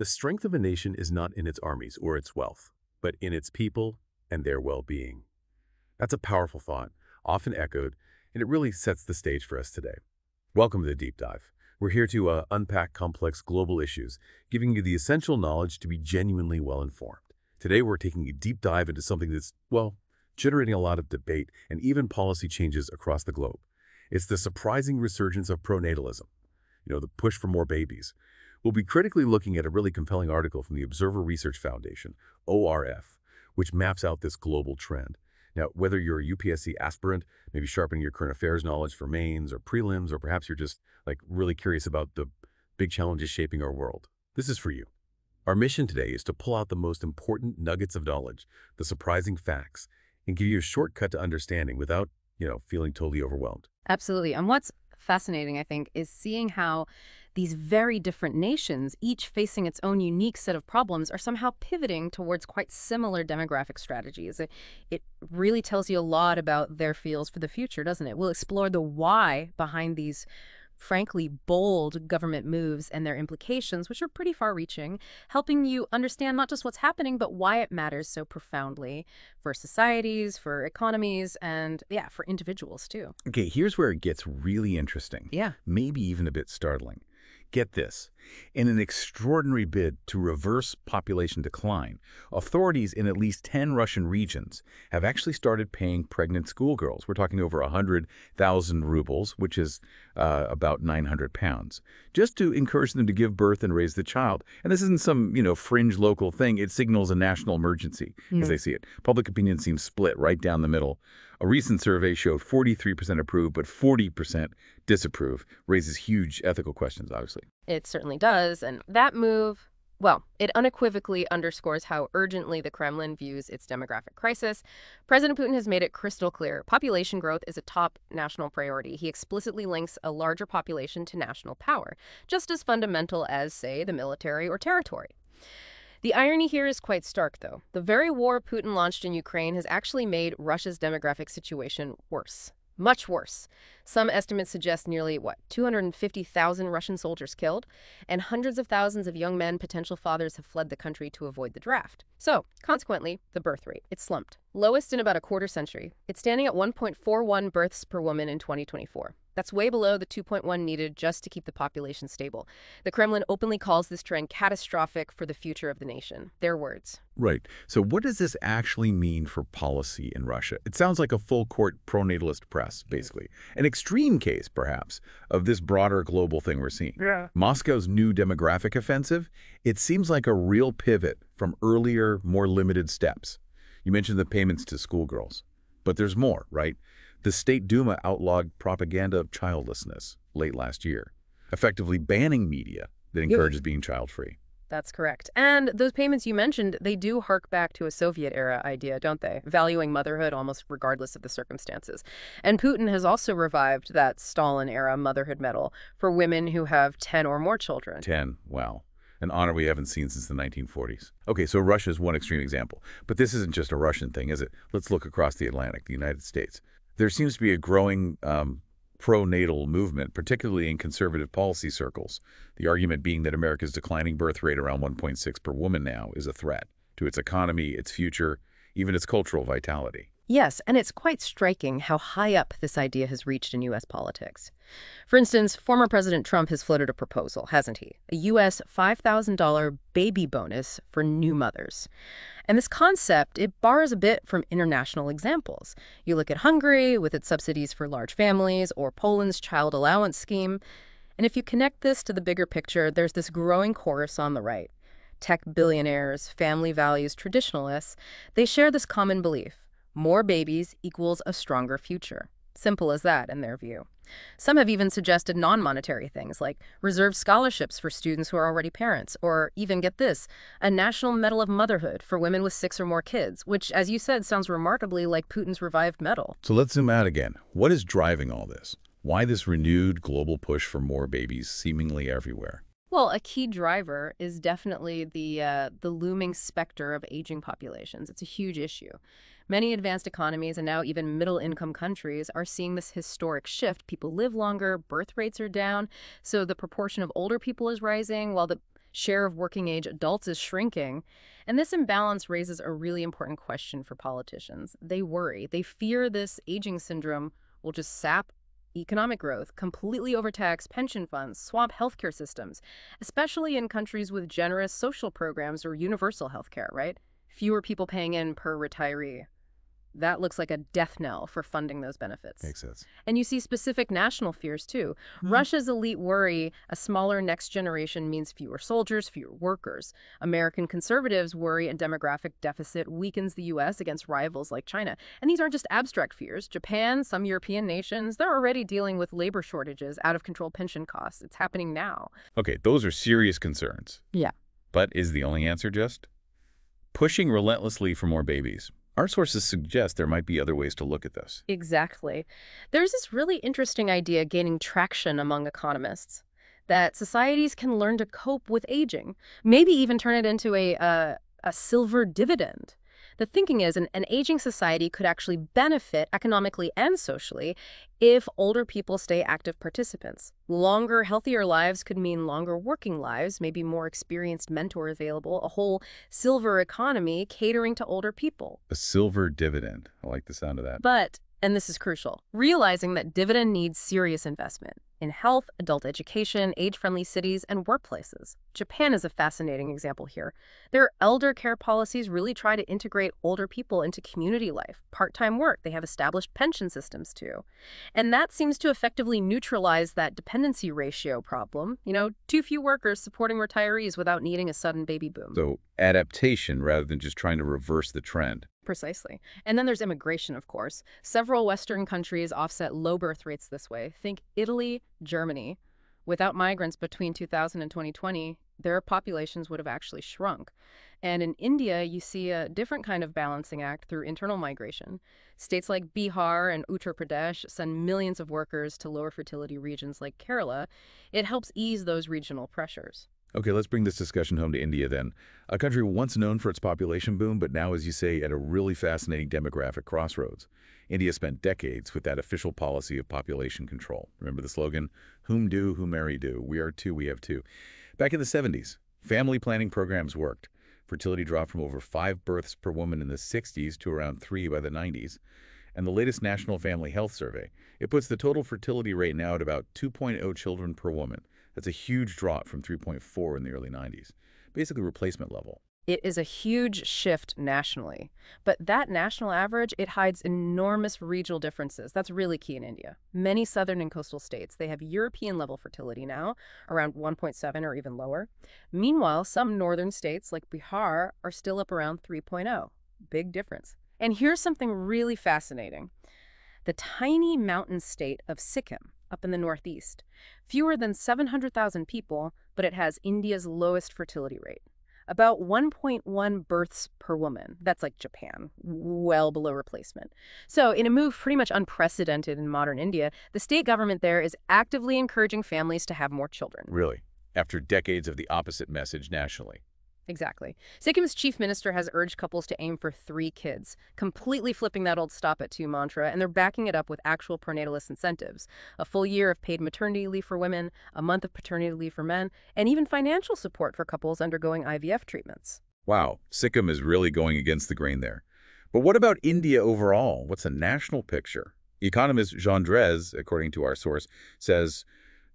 The strength of a nation is not in its armies or its wealth, but in its people and their well-being. That's a powerful thought, often echoed, and it really sets the stage for us today. Welcome to the Deep Dive. We're here to unpack complex global issues, giving you the essential knowledge to be genuinely well-informed. Today, we're taking a deep dive into something that's, well, generating a lot of debate and even policy changes across the globe. It's the surprising resurgence of pronatalism, the push for more babies. We'll be critically looking at a really compelling article from the Observer Research Foundation, ORF, which maps out this global trend. Now, whether you're a UPSC aspirant, maybe sharpening your current affairs knowledge for mains or prelims, or perhaps you're just really curious about the big challenges shaping our world, this is for you. Our mission today is to pull out the most important nuggets of knowledge, the surprising facts, and give you a shortcut to understanding without, feeling totally overwhelmed. Absolutely. And what's fascinating, I think, is seeing how these very different nations, each facing its own unique set of problems, are somehow pivoting towards quite similar demographic strategies. It really tells you a lot about their feels for the future, doesn't it? We'll explore the why behind these frankly bold government moves and their implications, which are pretty far-reaching, helping you understand not just what's happening, but why it matters so profoundly for societies, for economies, and for individuals too. Okay, here's where it gets really interesting. Yeah. Maybe even a bit startling. Get this. In an extraordinary bid to reverse population decline, authorities in at least 10 Russian regions have actually started paying pregnant schoolgirls. We're talking over 100,000 rubles, which is about 900 pounds, just to encourage them to give birth and raise the child. And this isn't some, fringe local thing. It signals a national emergency as they see it. Public opinion seems split right down the middle. A recent survey showed 43% approve, but 40% disapprove. Raises huge ethical questions, obviously. It certainly does. And that move, well, it unequivocally underscores how urgently the Kremlin views its demographic crisis. President Putin has made it crystal clear. Population growth is a top national priority. He explicitly links a larger population to national power, just as fundamental as, say, the military or territory. The irony here is quite stark, though. The very war Putin launched in Ukraine has actually made Russia's demographic situation worse. Much worse. Some estimates suggest nearly, 250,000 Russian soldiers killed, and hundreds of thousands of young men, potential fathers, have fled the country to avoid the draft. So, consequently, the birth rate, it's slumped. Lowest in about a quarter century. It's standing at 1.41 births per woman in 2024. That's way below the 2.1 needed just to keep the population stable. The Kremlin openly calls this trend catastrophic for the future of the nation. Their words. Right. So what does this actually mean for policy in Russia? It sounds like a full-court pronatalist press, basically. An extreme case, perhaps, of this broader global thing we're seeing. Yeah. Moscow's new demographic offensive, it seems like a real pivot from earlier, more limited steps. You mentioned the payments to schoolgirls. But there's more, right? The State Duma outlawed propaganda of childlessness late last year, effectively banning media that encourages being child-free. That's correct. And those payments you mentioned, they do hark back to a Soviet-era idea, don't they? Valuing motherhood almost regardless of the circumstances. And Putin has also revived that Stalin-era motherhood medal for women who have 10 or more children. 10, wow. An honor we haven't seen since the 1940s. Okay, so Russia is one extreme example. But this isn't just a Russian thing, is it? Let's look across the Atlantic, the United States. There seems to be a growing pro-natal movement, particularly in conservative policy circles. The argument being that America's declining birth rate around 1.6 per woman now is a threat to its economy, its future, even its cultural vitality. Yes, and it's quite striking how high up this idea has reached in U.S. politics. For instance, former President Trump has floated a proposal, hasn't he? A U.S. $5,000 baby bonus for new mothers. And this concept, it borrows a bit from international examples. You look at Hungary with its subsidies for large families, or Poland's child allowance scheme. And if you connect this to the bigger picture, there's this growing chorus on the right. Tech billionaires, family values traditionalists, they share this common belief. More babies equals a stronger future. Simple as that in their view. Some have even suggested non-monetary things like reserved scholarships for students who are already parents, or even, get this, a national medal of motherhood for women with 6 or more kids, which, as you said, sounds remarkably like Putin's revived medal. So let's zoom out again. What is driving all this? Why this renewed global push for more babies seemingly everywhere? Well, a key driver is definitely the looming specter of aging populations. It's a huge issue. Many advanced economies and now even middle-income countries are seeing this historic shift. People live longer, birth rates are down, so the proportion of older people is rising while the Share of working-age adults is shrinking. And this imbalance raises a really important question for politicians. They worry. They fear this aging syndrome will just sap economic growth, completely overtax pension funds, swamp healthcare systems, especially in countries with generous social programs or universal healthcare, right? Fewer people paying in per retiree. That looks like a death knell for funding those benefits. Makes sense. And you see specific national fears, too. Russia's elite worry a smaller next generation means fewer soldiers, fewer workers. American conservatives worry a demographic deficit weakens the U.S. against rivals like China. And these aren't just abstract fears. Japan, some European nations, they're already dealing with labor shortages, out-of-control pension costs. It's happening now. Okay, those are serious concerns. Yeah. But is the only answer just pushing relentlessly for more babies? Our sources suggest there might be other ways to look at this. Exactly. There's this really interesting idea gaining traction among economists that societies can learn to cope with aging, maybe even turn it into a silver dividend. The thinking is an aging society could actually benefit economically and socially if older people stay active participants. Longer, healthier lives could mean longer working lives, maybe more experienced mentor available, a whole silver economy catering to older people. A silver dividend. I like the sound of that. But, and this is crucial, realizing that dividend needs serious investment in health, adult education, age-friendly cities, and workplaces. Japan is a fascinating example here. Their elder care policies really try to integrate older people into community life, part-time work. They have established pension systems, too. And that seems to effectively neutralize that dependency ratio problem. You know, too few workers supporting retirees without needing a sudden baby boom. So adaptation rather than just trying to reverse the trend. Precisely. And then there's immigration, of course. Several Western countries offset low birth rates this way. Think Italy, Germany. Without migrants between 2000 and 2020, their populations would have actually shrunk. And in India, you see a different kind of balancing act through internal migration. States like Bihar and Uttar Pradesh send millions of workers to lower fertility regions like Kerala. It helps ease those regional pressures. Okay, let's bring this discussion home to India then. A country once known for its population boom, but now, as you say, at a really fascinating demographic crossroads. India spent decades with that official policy of population control. Remember the slogan, whom do, who marry do. We are two, we have two. Back in the 70s, family planning programs worked. Fertility dropped from over 5 births per woman in the 60s to around 3 by the 90s. And the latest National Family Health Survey, it puts the total fertility rate now at about 2.0 children per woman. That's a huge drop from 3.4 in the early 90s. Basically replacement level. It is a huge shift nationally. But that national average, it hides enormous regional differences. That's really key in India. Many southern and coastal states, they have European-level fertility now, around 1.7 or even lower. Meanwhile, some northern states, like Bihar, are still up around 3.0. Big difference. And here's something really fascinating. The tiny mountain state of Sikkim, up in the northeast. Fewer than 700,000 people, but it has India's lowest fertility rate. About 1.1 births per woman. That's like Japan, well below replacement. So in a move pretty much unprecedented in modern India, the state government there is actively encouraging families to have more children. Really? After decades of the opposite message nationally. Exactly. Sikkim's chief minister has urged couples to aim for 3 kids, completely flipping that old stop at 2 mantra, and they're backing it up with actual pronatalist incentives. A full year of paid maternity leave for women, a month of paternity leave for men, and even financial support for couples undergoing IVF treatments. Wow, Sikkim is really going against the grain there. But what about India overall? What's a national picture? Economist Jean Drèze, according to our source, says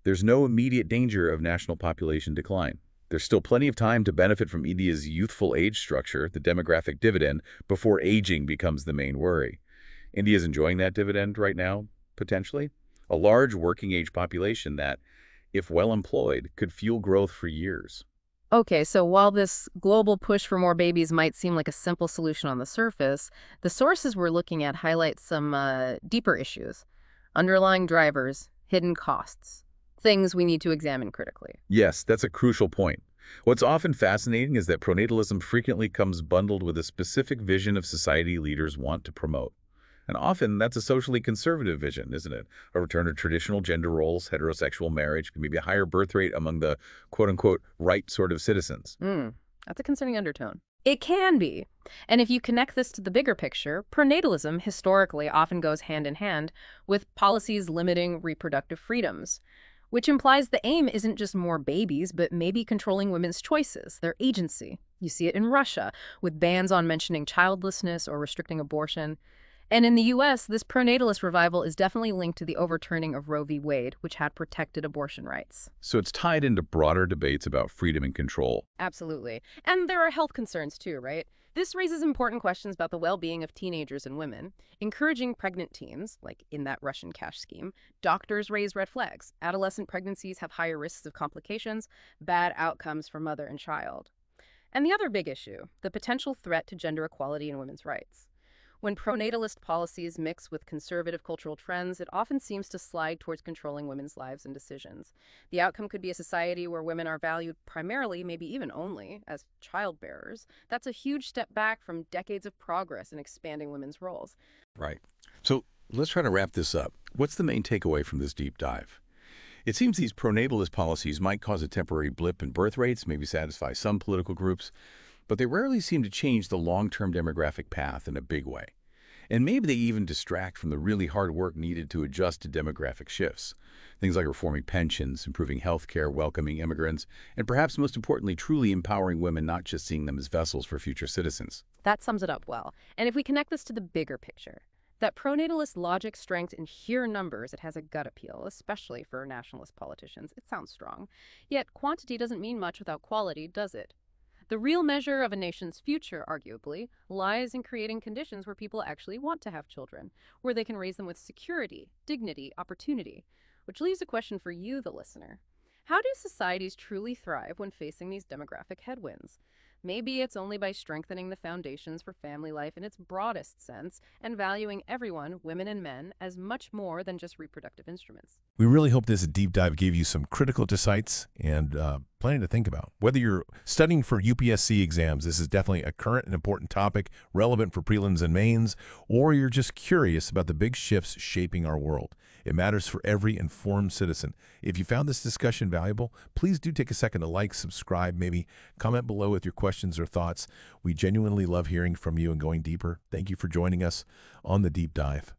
there's no immediate danger of national population decline. There's still plenty of time to benefit from India's youthful age structure, the demographic dividend, before aging becomes the main worry. India's enjoying that dividend right now, potentially. A large working-age population that, if well employed, could fuel growth for years. Okay, so while this global push for more babies might seem like a simple solution on the surface, the sources we're looking at highlight some deeper issues. Underlying drivers, hidden costs. Things we need to examine critically. Yes, that's a crucial point. What's often fascinating is that pronatalism frequently comes bundled with a specific vision of society leaders want to promote. And often that's a socially conservative vision, isn't it? A return to traditional gender roles, heterosexual marriage, maybe a higher birth rate among the quote-unquote right sort of citizens. That's a concerning undertone. It can be. And if you connect this to the bigger picture, pronatalism historically often goes hand in hand with policies limiting reproductive freedoms. which implies the aim isn't just more babies, but maybe controlling women's choices, their agency. You see it in Russia, with bans on mentioning childlessness or restricting abortion. And in the U.S., this pronatalist revival is definitely linked to the overturning of Roe v. Wade, which had protected abortion rights. So it's tied into broader debates about freedom and control. Absolutely. And there are health concerns too, right? This raises important questions about the well-being of teenagers and women. Encouraging pregnant teens, like in that Russian cash scheme, doctors raise red flags. Adolescent pregnancies have higher risks of complications, bad outcomes for mother and child. And the other big issue, the potential threat to gender equality and women's rights. When pronatalist policies mix with conservative cultural trends, it often seems to slide towards controlling women's lives and decisions. The outcome could be a society where women are valued primarily, maybe even only, as child bearers. That's a huge step back from decades of progress in expanding women's roles. Right. So let's try to wrap this up. What's the main takeaway from this deep dive? It seems these pronatalist policies might cause a temporary blip in birth rates, maybe satisfy some political groups, but they rarely seem to change the long-term demographic path in a big way. And maybe they even distract from the really hard work needed to adjust to demographic shifts. Things like reforming pensions, improving healthcare, welcoming immigrants, and perhaps most importantly, truly empowering women, not just seeing them as vessels for future citizens. That sums it up well. And if we connect this to the bigger picture, that pronatalist logic, strength, in sheer numbers, it has a gut appeal, especially for nationalist politicians. It sounds strong. Yet quantity doesn't mean much without quality, does it? The real measure of a nation's future, arguably, lies in creating conditions where people actually want to have children, where they can raise them with security, dignity, opportunity. Which leaves a question for you, the listener. How do societies truly thrive when facing these demographic headwinds? Maybe it's only by strengthening the foundations for family life in its broadest sense and valuing everyone, women and men, as much more than just reproductive instruments. We really hope this deep dive gave you some critical insights and plenty to think about. Whether you're studying for UPSC exams, this is definitely a current and important topic, relevant for prelims and mains, or you're just curious about the big shifts shaping our world. It matters for every informed citizen. If you found this discussion valuable, please do take a second to like, subscribe, maybe comment below with your questions or thoughts. We genuinely love hearing from you and going deeper. Thank you for joining us on the deep dive.